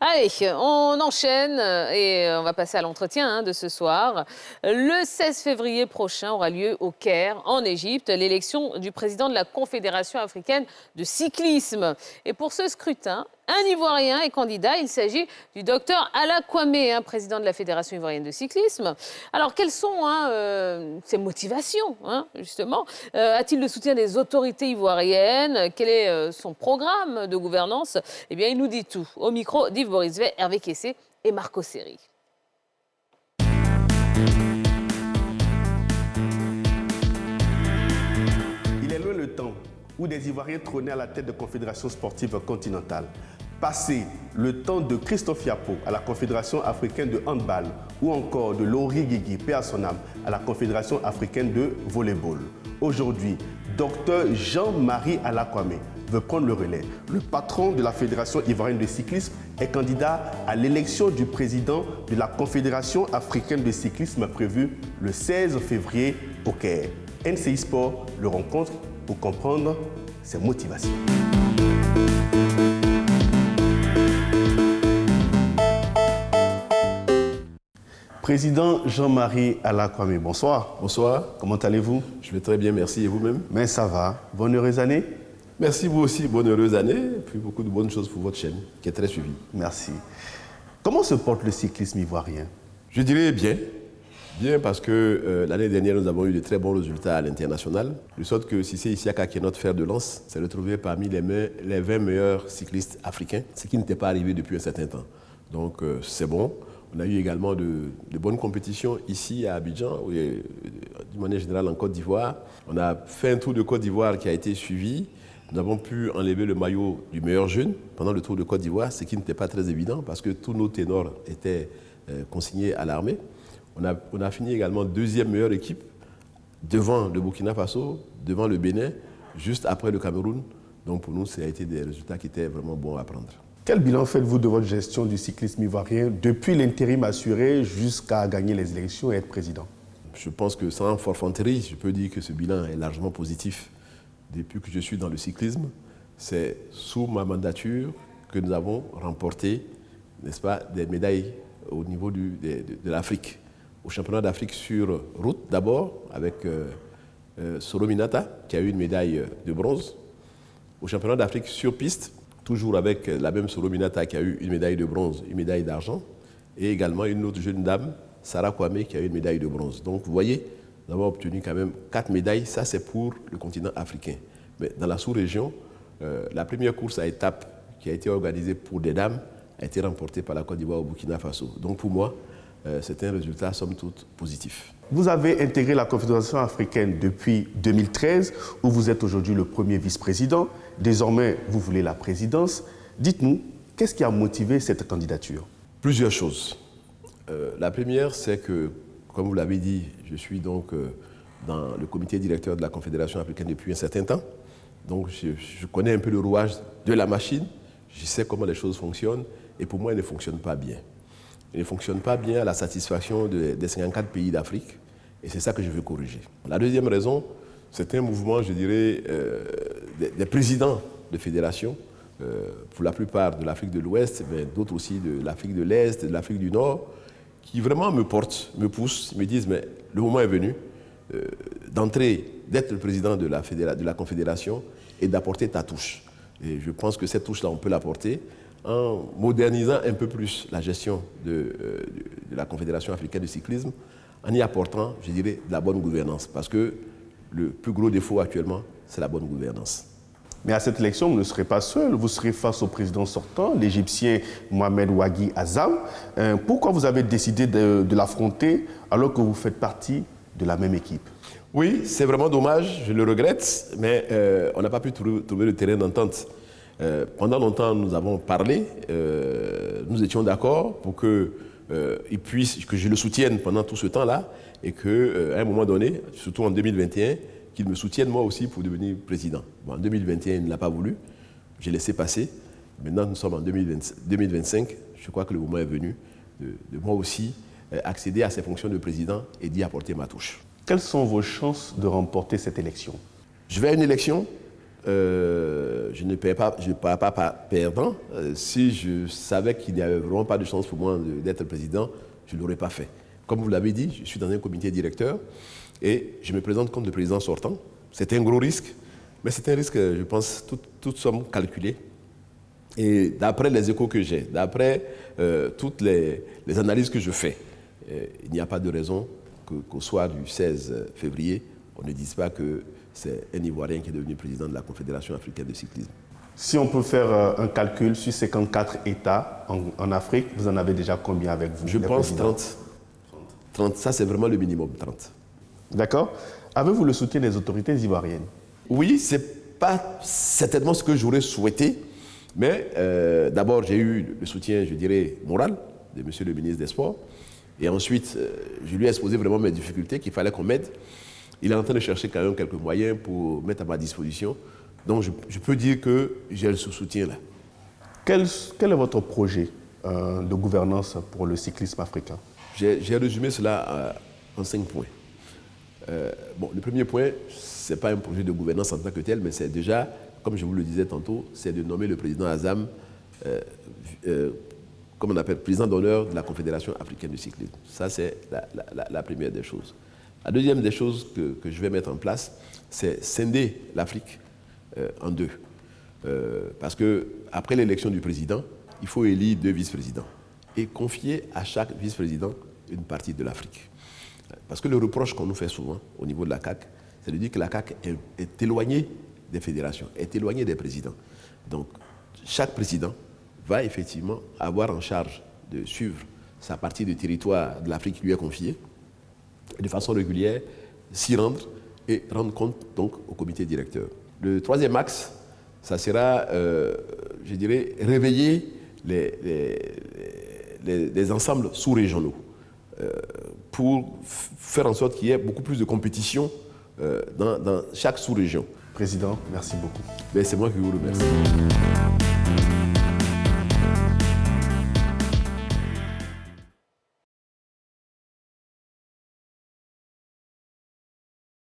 Allez, on enchaîne et on va passer à l'entretien de ce soir. Le 16 février prochain aura lieu au Caire, en Égypte, l'élection du président de la Confédération africaine de cyclisme. Et pour ce scrutin, un Ivoirien est candidat. Il s'agit du docteur Alla Kwame, président de la Fédération ivoirienne de cyclisme. Alors, quelles sont ses motivations, justement? A-t-il le soutien des autorités ivoiriennes? Quel est son programme de gouvernance? Eh bien, il nous dit tout. Au micro d'Yves Borisvet, Hervé Kessé et Marco Seri. Il est loin le temps où des Ivoiriens trônaient à la tête de confédérations sportives continentales. Passé le temps de Christophe Yapo à la Confédération africaine de handball ou encore de Lauri Guigui, paix à son âme, à la Confédération africaine de volleyball. Aujourd'hui, Dr Jean-Marie Alla Kwame veut prendre le relais. Le patron de la Fédération ivoirienne de cyclisme est candidat à l'élection du président de la Confédération africaine de cyclisme prévue le 16 février au Caire. NCI Sport le rencontre pour comprendre ses motivations. Président Jean-Marie Alla Kwame, bonsoir. Bonsoir. Comment allez-vous? Je vais très bien, merci. Et vous-même? Mais ça va. Bonne heureuse année. Merci, vous aussi. Bonne heureuse année. Et puis beaucoup de bonnes choses pour votre chaîne, qui est très suivie. Merci. Comment se porte le cyclisme ivoirien? Je dirais bien. Bien parce que l'année dernière, nous avons eu de très bons résultats à l'international. De sorte que Cissé Isiaka, qui est notre fer de lance, s'est retrouvé parmi les 20 meilleurs cyclistes africains, ce qui n'était pas arrivé depuis un certain temps. Donc c'est bon. On a eu également de bonnes compétitions ici à Abidjan, et d'une manière générale en Côte d'Ivoire. On a fait un tour de Côte d'Ivoire qui a été suivi. Nous avons pu enlever le maillot du meilleur jeune pendant le tour de Côte d'Ivoire, ce qui n'était pas très évident parce que tous nos ténors étaient consignés à l'armée. On a fini également deuxième meilleure équipe devant le Burkina Faso, devant le Bénin, juste après le Cameroun. Donc pour nous, ça a été des résultats qui étaient vraiment bons à prendre. Quel bilan faites-vous de votre gestion du cyclisme ivoirien depuis l'intérim assuré jusqu'à gagner les élections et être président? Je pense que sans forfanterie, je peux dire que ce bilan est largement positif. Depuis que je suis dans le cyclisme, c'est sous ma mandature que nous avons remporté, n'est-ce pas, des médailles au niveau de l'Afrique. Au championnat d'Afrique sur route d'abord, avec Solo Minata, qui a eu une médaille de bronze. Au championnat d'Afrique sur piste, toujours avec la même Solo Minata qui a eu une médaille de bronze, une médaille d'argent, et également une autre jeune dame, Sarah Kwame, qui a eu une médaille de bronze. Donc vous voyez, nous avons obtenu quand même 4 médailles, ça c'est pour le continent africain. Mais dans la sous-région, la première course à étapes qui a été organisée pour des dames a été remportée par la Côte d'Ivoire au Burkina Faso. Donc pour moi, c'est un résultat somme toute positif. Vous avez intégré la Confédération africaine depuis 2013, où vous êtes aujourd'hui le premier vice-président. Désormais, vous voulez la présidence. Dites-nous, qu'est-ce qui a motivé cette candidature? Plusieurs choses. La première, c'est que, comme vous l'avez dit, je suis donc dans le comité directeur de la Confédération africaine depuis un certain temps. Donc je connais un peu le rouage de la machine, je sais comment les choses fonctionnent, et pour moi, elles ne fonctionnent pas bien. Elles ne fonctionnent pas bien à la satisfaction des 54 pays d'Afrique, et c'est ça que je veux corriger. La deuxième raison, c'est un mouvement, je dirais, des présidents de fédérations, pour la plupart de l'Afrique de l'Ouest, mais d'autres aussi de l'Afrique de l'Est, de l'Afrique du Nord, qui vraiment me portent, me poussent, me disent, mais le moment est venu d'entrer, d'être le président de la Confédération et d'apporter ta touche. Et je pense que cette touche-là, on peut l'apporter en modernisant un peu plus la gestion de la Confédération africaine de cyclisme, en y apportant, je dirais, de la bonne gouvernance. Parce que le plus gros défaut actuellement, c'est la bonne gouvernance. Mais à cette élection, vous ne serez pas seul. Vous serez face au président sortant, l'Égyptien Mohamed Ouaghi Azam. Pourquoi vous avez décidé de l'affronter alors que vous faites partie de la même équipe? Oui, c'est vraiment dommage, je le regrette, mais on n'a pas pu trouver le terrain d'entente. Pendant longtemps, nous avons parlé, nous étions d'accord pour que je le soutienne pendant tout ce temps-là et qu'à un moment donné, surtout en 2021, qu'il me soutienne moi aussi pour devenir président. Bon, en 2021, il ne l'a pas voulu, j'ai laissé passer. Maintenant, nous sommes en 2025, je crois que le moment est venu de moi aussi accéder à ces fonctions de président et d'y apporter ma touche. Quelles sont vos chances de remporter cette élection? Je vais à une élection Je ne pars pas perdant. Si je savais qu'il n'y avait vraiment pas de chance pour moi d'être président, je ne l'aurais pas fait. Comme vous l'avez dit, je suis dans un comité directeur et je me présente comme le président sortant. C'est un gros risque, mais c'est un risque, je pense, toutes sommes calculées. Et d'après les échos que j'ai, d'après toutes les analyses que je fais, il n'y a pas de raison qu'au soir du 16 février, on ne dise pas que c'est un Ivoirien qui est devenu président de la Confédération africaine de cyclisme. Si on peut faire un calcul sur 54 États en Afrique, vous en avez déjà combien avec vous? Je pense 30. 30, ça c'est vraiment le minimum, 30. D'accord. Avez-vous le soutien des autorités ivoiriennes? Oui, ce n'est pas certainement ce que j'aurais souhaité, mais d'abord j'ai eu le soutien, je dirais, moral de monsieur le ministre des Sports. Et ensuite, je lui ai exposé vraiment mes difficultés, qu'il fallait qu'on m'aide. Il est en train de chercher quand même quelques moyens pour mettre à ma disposition. Donc je peux dire que j'ai ce soutien-là. Quel est votre projet de gouvernance pour le cyclisme africain? J'ai résumé cela en 5 points. Le premier point, ce n'est pas un projet de gouvernance en tant que tel, mais c'est déjà, comme je vous le disais tantôt, c'est de nommer le président Azam, comme on appelle, président d'honneur de la Confédération africaine de cyclisme. Ça, c'est la première des choses. La deuxième des choses que je vais mettre en place, c'est scinder l'Afrique en deux. Parce qu'après l'élection du président, il faut élire 2 vice-présidents et confier à chaque vice-président une partie de l'Afrique. Parce que le reproche qu'on nous fait souvent au niveau de la CAC, c'est de dire que la CAC est éloignée des fédérations, est éloignée des présidents. Donc, chaque président va effectivement avoir en charge de suivre sa partie du territoire de l'Afrique qui lui est confiée, et de façon régulière, s'y rendre et rendre compte donc au comité directeur. Le troisième axe, ça sera, je dirais, réveiller les ensembles sous-régionaux pour faire en sorte qu'il y ait beaucoup plus de compétition dans chaque sous-région. Président, merci beaucoup. C'est moi qui vous remercie.